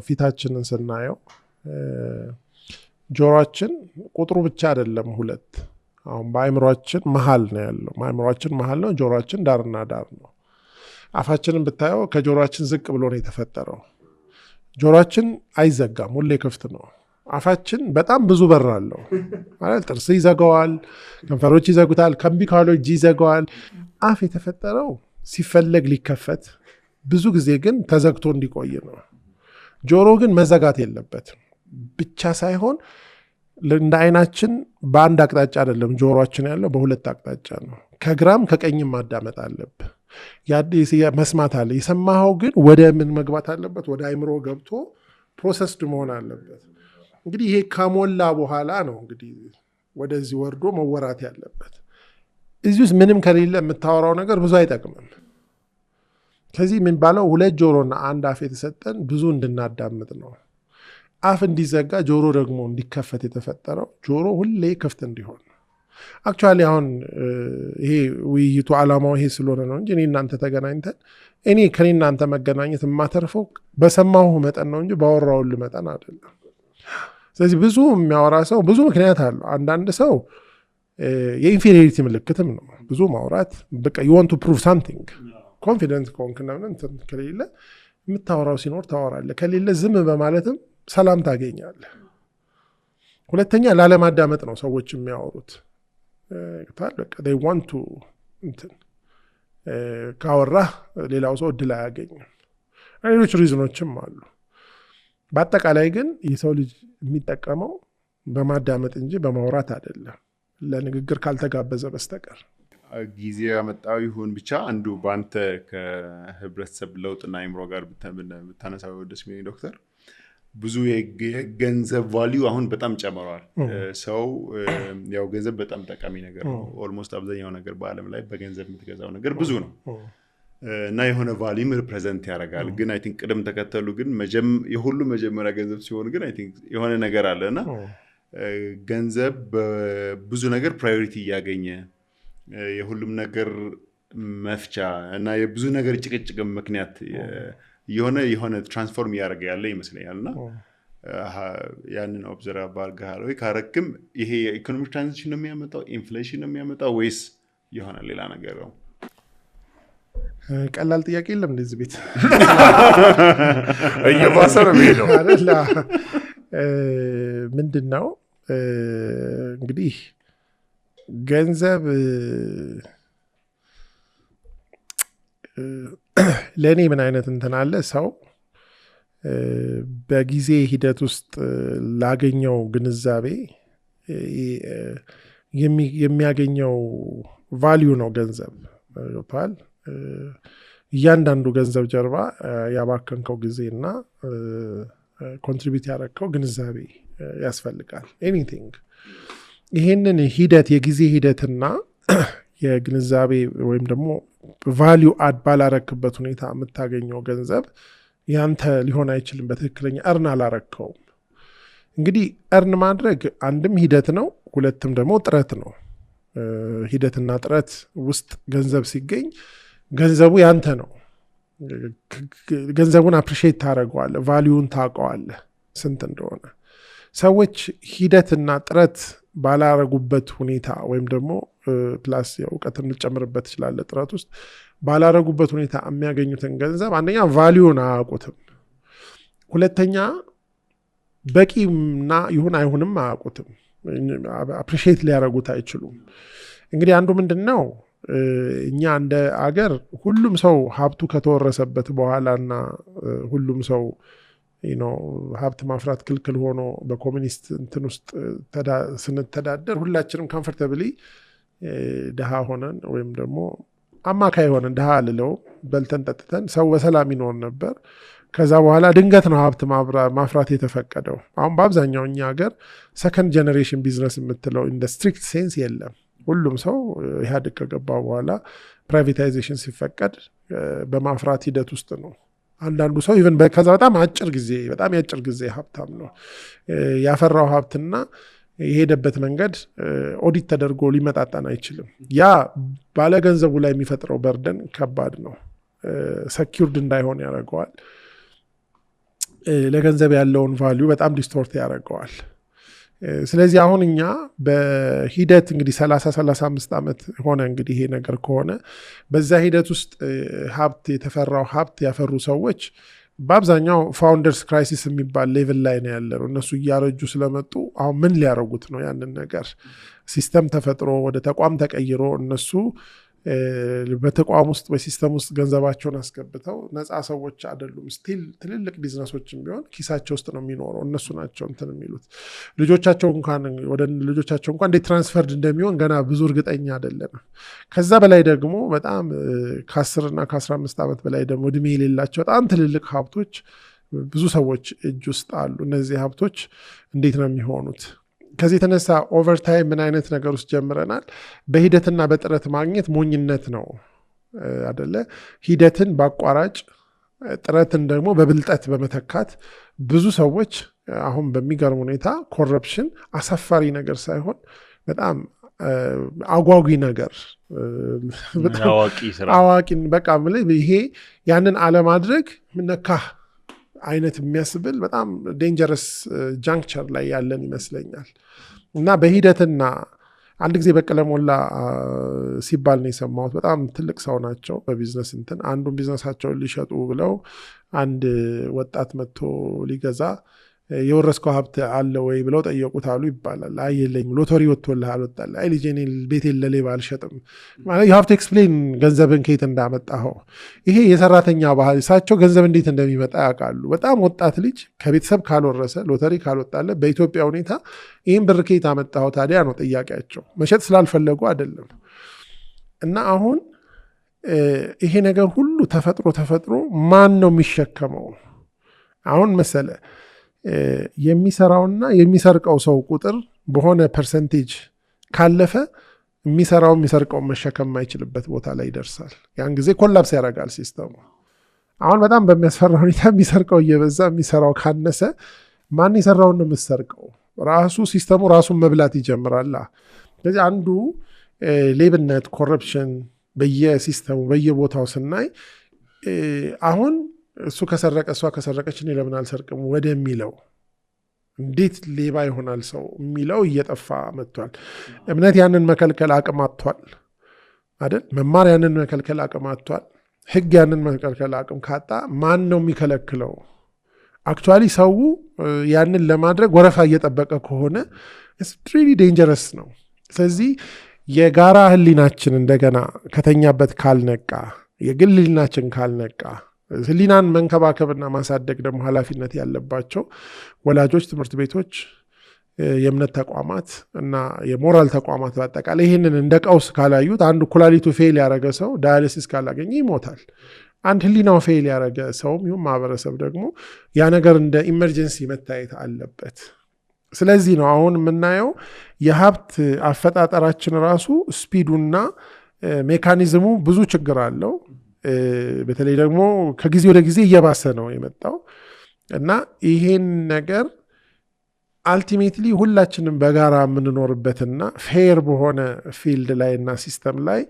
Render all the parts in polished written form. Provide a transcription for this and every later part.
ፊታችንን ስናየው ጆሮአችን ቁጥሩ ብቻ አይደለም ሁለት አሁን በአይምሮአችን መሃል ነው ያለው በአይምሮአችን መሃል ነው ጆሮአችን ዳርና ዳር ነው አፋችንን ብታየው ከጆሮአችን ዝቅ ብሎ ነው የተፈጠረው ጆሮአችን አይዘጋም ሁሌ ክፍት ነው አፋችን በጣም ብዙ በር አለው ማለት ጥርስ ይዘጋዋል ከንፈሮች ይዘጉታል ከምቢካሎች ይዘጋዋል አፍ የተፈጠረው ሲፈለግ ሊከፈት ብዙ ጊዜ ግን ተዘግቶ እንዲቆይ ነው ጆሮ ግን መዘጋት የለበትም ብቻ ሳይሆን እንደ አይናችን በአንድ አቅጣጫ አይደለም ጆሮአችን ያለው በሁለት አቅጣጫ ነው ከግራም ከቀኝም ማዳመጥ አለበት ያዲስ መስማት አለ የሰማኸው ግን ወደ ምን መግባት አለበት ወደ አይምሮ ገብቶ ፕሮሰስድ መሆን አለበት እንግዲህ ይሄ ከሞላ በኋላ ነው እንግዲህ ወደዚህ ወርዶ መወራት ያለበት እዚህ ውስጥ ምንም ከሌለ የምታወራው ነገር ብዙ አይጠቅምም ከዚህ ምን ባለው ሁለት ጆሮና አንድ አፍ የተሰጠን ብዙ እንድናዳምጥ ነው አፍ እንዲዘጋ ጆሮ ደግሞ እንዲከፈት የተፈጠረው ጆሮ ሁሌ ክፍት እንዲሆን አክቹአሊ አሁን ይሄ ውይይቱ ዓላማው ይሄ ስለሆነ ነው እንጂ እኔ እናንተ ተገናኝተን እኔ ከኔ እናንተ መገናኘት የማተርፈው በሰማሁ መጠን ነው እንጂ ባወራው መጠን አይደለም ስለዚህ ብዙ የሚያወራ ሰው ብዙ ምክንያት አለው አንዳንድ ሰው የኢንፌሪዮሪቲ ምልክትም ነው ብዙ ማውራት በቃ you want to prove something ኮንፊደንስ ኮንክና እንትን ከሌለ የምታወራው ሲኖር ታወራለህ ከሌለ ዝም በማለትም ሰላም ታገኛለህ ሁለተኛ ላለማዳመጥ ነው ሰዎች የሚያወሩት በቃ they want to እንትን ካወራ ሌላው ሰው እድል አያገኝም ሌሎች ሪዝኖችም አሉ በአጠቃላይ ግን የሰው ልጅ የሚጠቀመው በማዳመጥ እንጂ በማውራት አይደለም ለንግግር ካልተጋበዘ በስተቀር ጊዜ ያመጣው ይሁን ብቻ አንዱ ባንተ ከህብረተሰብ ለውጥና አይምሮ ጋር ብታነሳው ደስ የሚለኝ ዶክተር ብዙ የገንዘብ ቫልዩ አሁን በጣም ጨምሯል ሰው ያው ገንዘብ በጣም ጠቃሚ ነገር ነው ኦልሞስት አብዛኛው ነገር በአለም ላይ በገንዘብ የምትገዛው ነገር ብዙ ነው እና የሆነ ቫልዩም ሪፕሬዘንት ያደርጋል ግን አይ ቲንክ ቅደም ተከተሉ ግን የሁሉ መጀመሪያ ገንዘብ ሲሆን ግን አይ ቲንክ የሆነ ነገር አለና ገንዘብ በብዙ ነገር ፕራዮሪቲ ያገኘ የሁሉም ነገር መፍቻ እና የብዙ ነገር ጭቅጭቅ ምክንያት የሆነ ትራንስፎርም ያደርጋ ያለ ይመስለኛልና ያንን ኦብዘርቭ አድርገሃል ወይ ካረክም ይሄ ኢኮኖሚክ ትራንዚሽን ነው የሚያመጣው ኢንፍሌሽን ነው የሚያመጣው ወይስ የሆነ ሌላ ነገር ነው ቀላል ጥያቄ የለም እንደዚህ ቤት እየባሰ ነው የሚሄደው አይደል ምንድነው እንግዲህ ገንዘብ ለኔ ምን አይነት እንትን አለ ሰው በጊዜ ሂደት ውስጥ ላገኘው ግንዛቤ የሚያገኘው ቫልዩ ነው ገንዘብ ይባል እያንዳንዱ ገንዘብ ጀርባ ያባከንከው ጊዜና ኮንትሪቢዩት ያደረከው ግንዛቤ ያስፈልጋል ኤኒቲንግ ይሄንን ሂደት የጊዜ ሂደትና የግንዛቤ ወይም ደግሞ ቫልዩ አድ ባላረክበት ሁኔታ የምታገኘው ገንዘብ ያንተ ሊሆን አይችልም በትክክለኛ እርን አላረከውም እንግዲህ እርን ማድረግ አንድም ሂደት ነው ሁለትም ደግሞ ጥረት ነው ሂደትና ጥረት ውስጥ ገንዘብ ሲገኝ ገንዘቡ ያንተ ነው ገንዘቡን አፕሪሺየት ታደርገዋለህ ቫልዩን ታውቀዋለህ ስንት እንደሆነ ሰዎች ሂደትና ጥረት ባላረጉበት ሁኔታ ወይም ደግሞ ፕላስ የእውቀትን ልጨምርበት ይችላል ጥረት ውስጥ ባላረጉበት ሁኔታ የሚያገኙትን ገንዘብ አንደኛ ቫልዩን አያውቁትም ሁለተኛ በቂና ይሁን አይሁንም አያውቁትም አፕሪሺየት ሊያረጉት አይችሉም እንግዲህ አንዱ ምንድነው እኛ እንደ አገር ሁሉም ሰው ሀብቱ ከተወረሰበት በኋላና ሁሉም ሰው ሀብት ማፍራት ክልክል ሆኖ በኮሚኒስት እንትን ውስጥ ስንተዳደር ሁላችንም ኮምፎርታብሊ ደሃ ሆነን ወይም ደግሞ አማካይ ሆነን ደሃ አልለው በልተን ጠጥተን ሰው በሰላም ይኖር ነበር ከዛ በኋላ ድንገት ነው ሀብት ማፍራት የተፈቀደው አሁን በአብዛኛው እኛ ሀገር ሰከንድ ጀነሬሽን ቢዝነስ የምትለው ኢን ዘ ስትሪክት ሴንስ የለም ሁሉም ሰው ኢህአዴግ ከገባ በኋላ ፕራይቬታይዜሽን ሲፈቀድ በማፍራት ሂደት ውስጥ ነው አንዳንዱ ሰው ኢቭን ከዛ በጣም ያጭር ጊዜ ሀብታም ነው ያፈራው ሀብትና የሄደበት መንገድ ኦዲት ተደርጎ ሊመጣጣን አይችልም ያ ባለ ገንዘቡ ላይ የሚፈጥረው በርደን ከባድ ነው ሰኪውርድ እንዳይሆን ያደርገዋል ለገንዘብ ያለውን ቫልዩ በጣም ዲስቶርት ያደርገዋል። ስለዚህ አሁን እኛ በሂደት እንግዲህ 30-35 ዓመት ሆነ እንግዲህ ይሄ ነገር ከሆነ በዛ ሂደት ውስጥ ሀብት የተፈራው ሀብት ያፈሩ ሰዎች በአብዛኛው ፋውንደርስ ክራይሲስ የሚባል ሌቭል ላይ ነው ያለ ነው። እነሱ እያረጁ ስለመጡ አሁን ምን ሊያረጉት ነው? ያንን ነገር ሲስተም ተፈጥሮ ወደ ተቋም ተቀይሮ እነሱ በተቋም ውስጥ በሲስተም ውስጥ ገንዘባቸውን አስገብተው ነፃ ሰዎች አይደሉም። ስቲል ትልልቅ ቢዝነሶችም ቢሆን ኪሳቸው ውስጥ ነው የሚኖረው። እነሱ ናቸው እንትን የሚሉት ልጆቻቸው እንኳን እንዴት ትራንስፈርድ እንደሚሆን ገና ብዙ እርግጠኛ አይደለንም። ከዛ በላይ ደግሞ በጣም ከ10 እና ከ15 ዓመት በላይ ደግሞ እድሜ የሌላቸው በጣም ትልልቅ ሀብቶች ብዙ ሰዎች እጅ ውስጥ አሉ። እነዚህ ሀብቶች እንዴት ነው የሚሆኑት? ከዚህ የተነሳ ኦቨርታይም ምን አይነት ነገር ውስጥ ጀምረናል? በሂደትና በጥረት ማግኘት ሞኝነት ነው አደለ? ሂደትን በአቋራጭ ጥረትን ደግሞ በብልጠት በመተካት ብዙ ሰዎች አሁን በሚገርም ሁኔታ ኮረፕሽን አሳፋሪ ነገር ሳይሆን በጣም አጓጊ ነገር አዋቂ በቃ ይሄ ያንን አለማድረግ ምነካህ አይነት የሚያስብል በጣም ዴንጀረስ ጃንክቸር ላይ ያለን ይመስለኛል። እና በሂደትና አንድ ጊዜ በቀለ ሞላ ሲባል ነው የሰማሁት። በጣም ትልቅ ሰው ናቸው በቢዝነስ እንትን አንዱን ቢዝነሳቸውን ሊሸጡ ብለው አንድ ወጣት መጥቶ ሊገዛ የወረስከው ሀብት አለ ወይ ብለው ጠየቁት አሉ ይባላል። አይ የለኝም። ሎተሪ ወጥቶልህ አልወጣለ? አይ ልጄ እኔ ቤቴን ለሌባ አልሸጥም። ማለት you have to explain ገንዘብን ከየት እንዳመጣኸው። ይሄ የሰራተኛ ባህል። እሳቸው ገንዘብ እንዴት እንደሚመጣ ያውቃሉ። በጣም ወጣት ልጅ ከቤተሰብ ካልወረሰ ሎተሪ ካልወጣለ በኢትዮጵያ ሁኔታ ይህን ብር ከየት አመጣኸው ታዲያ ነው ጥያቄያቸው። መሸጥ ስላልፈለጉ አይደለም። እና አሁን ይሄ ነገር ሁሉ ተፈጥሮ ማን ነው የሚሸከመው? አሁን መሰለ የሚሰራውና የሚሰርቀው ሰው ቁጥር በሆነ ፐርሰንቴጅ ካለፈ የሚሰርቀውን መሸከም የማይችልበት ቦታ ላይ ይደርሳል። ያን ጊዜ ኮላፕስ ያደርጋል ሲስተሙ። አሁን በጣም በሚያስፈራ ሁኔታ የሚሰርቀው እየበዛ የሚሰራው ካነሰ ማን የሰራውን ነው የምትሰርቀው? ራሱ ሲስተሙ ራሱን መብላት ይጀምራል። ስለዚህ አንዱ ሌብነት፣ ኮረፕሽን በየሲስተሙ በየቦታው ስናይ አሁን እሱ ከሰረቀ እሷ ከሰረቀች እኔ ለምን አልሰርቅም ወደሚለው እንዴት ሌባ ይሆናል ሰው የሚለው እየጠፋ መጥቷል። እምነት ያንን መከልከል አቅም አጥቷል አይደል? መማር ያንን መከልከል አቅም አጥቷል። ህግ ያንን መከልከል አቅም ካጣ ማን ነው የሚከለክለው? አክቹዋሊ ሰው ያንን ለማድረግ ወረፋ እየጠበቀ ከሆነ ኢትስ ሪሊ ዴንጀረስ ነው። ስለዚህ የጋራ ህሊናችን እንደገና ከተኛበት ካልነቃ፣ የግል ህሊናችን ካልነቃ ህሊናን መንከባከብና ማሳደግ ደግሞ ኃላፊነት ያለባቸው ወላጆች፣ ትምህርት ቤቶች፣ የእምነት ተቋማት እና የሞራል ተቋማት በአጠቃላይ ይህንን እንደ ቀውስ ካላዩት አንዱ ኩላሊቱ ፌል ያደረገ ሰው ዳያሊሲስ ካላገኘ ይሞታል። አንድ ህሊናው ፌል ያደረገ ሰውም ይሁን ማህበረሰብ ደግሞ ያ ነገር እንደ ኢመርጀንሲ መታየት አለበት። ስለዚህ ነው አሁን የምናየው የሀብት አፈጣጠራችን ራሱ ስፒዱና ሜካኒዝሙ ብዙ ችግር አለው። በተለይ ደግሞ ከጊዜ ወደ ጊዜ እየባሰ ነው የመጣው እና ይሄን ነገር አልቲሜትሊ ሁላችንም በጋራ የምንኖርበትና ፌር በሆነ ፊልድ ላይ እና ሲስተም ላይ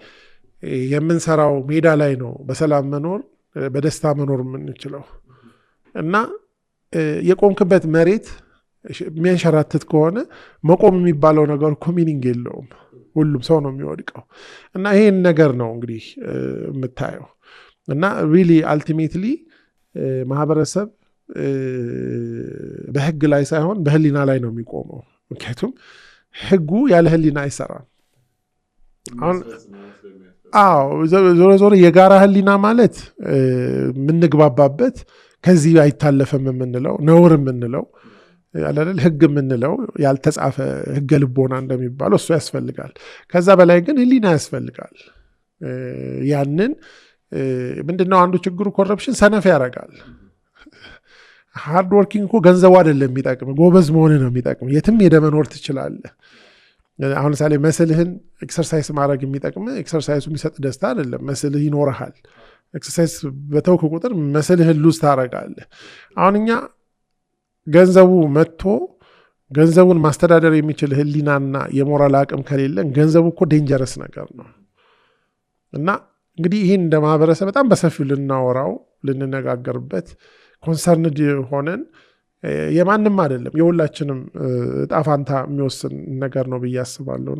የምንሰራው ሜዳ ላይ ነው በሰላም መኖር በደስታ መኖር የምንችለው። እና የቆምክበት መሬት የሚያንሸራትት ከሆነ መቆም የሚባለው ነገር እኮ ሚኒንግ የለውም። ሁሉም ሰው ነው የሚወድቀው። እና ይሄን ነገር ነው እንግዲህ የምታየው። እና ሪሊ አልቲሜትሊ ማህበረሰብ በህግ ላይ ሳይሆን በህሊና ላይ ነው የሚቆመው። ምክንያቱም ህጉ ያለ ህሊና አይሰራም። ዞሮ የጋራ ህሊና ማለት የምንግባባበት ከዚህ አይታለፈም የምንለው ነውር የምንለው ያለል ህግ የምንለው ያልተጻፈ ህገ ልቦና እንደሚባለው እሱ ያስፈልጋል። ከዛ በላይ ግን ህሊና ያስፈልጋል። ያንን ምንድነው አንዱ ችግሩ? ኮረፕሽን ሰነፍ ያደርጋል። ሃርድ ወርኪንግ እኮ ገንዘቡ አይደለም የሚጠቅም፣ ጎበዝ መሆን ነው የሚጠቅም። የትም ሄደ መኖር ትችላለህ። አሁን ለምሳሌ መስልህን ኤክሰርሳይዝ ማድረግ የሚጠቅም ኤክሰርሳይዙ የሚሰጥ ደስታ አይደለም። መስልህ ይኖርሃል። ኤክሰርሳይዝ በተውክ ቁጥር መስልህን ሉዝ ታደርጋለህ። አሁን እኛ ገንዘቡ መጥቶ ገንዘቡን ማስተዳደር የሚችል ህሊናና የሞራል አቅም ከሌለን ገንዘቡ እኮ ዴንጀረስ ነገር ነው። እና እንግዲህ ይህን እንደ ማህበረሰብ በጣም በሰፊው ልናወራው ልንነጋገርበት ኮንሰርንድ ሆነን የማንም አይደለም የሁላችንም እጣ ፋንታ የሚወስን ነገር ነው ብዬ አስባለሁ።